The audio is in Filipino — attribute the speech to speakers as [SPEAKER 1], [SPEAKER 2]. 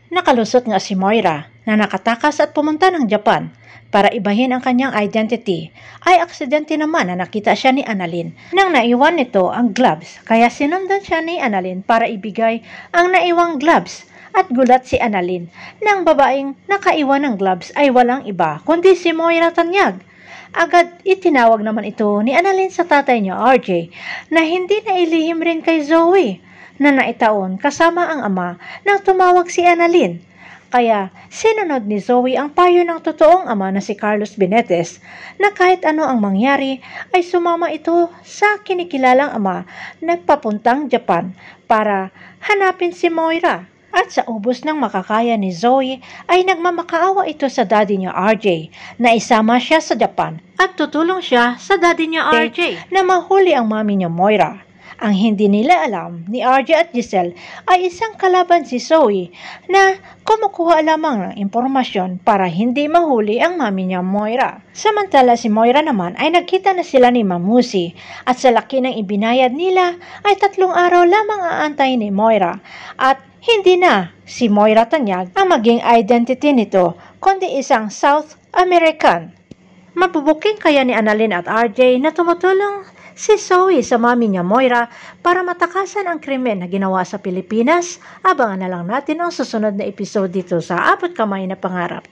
[SPEAKER 1] Nakalusot nga si Moira na nakatakas at pumunta ng Japan para ibahin ang kanyang identity, ay aksidente naman na nakita siya ni Annalyn nang naiwan nito ang gloves, kaya sinundan siya ni Annalyn para ibigay ang naiwang gloves. At gulat si Annalyn nang babaeng nakaiwan ng gloves ay walang iba kundi si Moira Tanyag. Agad itinawag naman ito ni Annalyn sa tatay niya RJ na hindi na ilihim rin kay Zoe na naitaon kasama ang ama nang tumawag si Annalyn. Kaya sinunod ni Zoe ang payo ng totoong ama na si Carlos Benetes na kahit ano ang mangyari ay sumama ito sa kinikilalang ama nagpapuntang Japan para hanapin si Moira. At sa ubos ng makakaya ni Zoe ay nagmamakaawa ito sa daddy niya RJ na isama siya sa Japan at tutulong siya sa daddy niya RJ na mahuli ang mami niya Moira. Ang hindi nila alam ni RJ at Giselle ay isang kalaban si Zoe na kumukuha lamang ng impormasyon para hindi mahuli ang mami niya Moira. Samantala si Moira naman ay nagkita na sila ni Mamusi at sa laki ng ibinayad nila ay 3 araw lamang aantay ni Moira at hindi na si Moira Tanyag ang maging identity nito kundi isang South American. Mabubuking kaya ni Annalyn at RJ na tumutulong si Zoe sa mami niya Moira para matakasan ang krimen na ginawa sa Pilipinas? Abangan na lang natin ang susunod na episode dito sa Abot Kamay na Pangarap.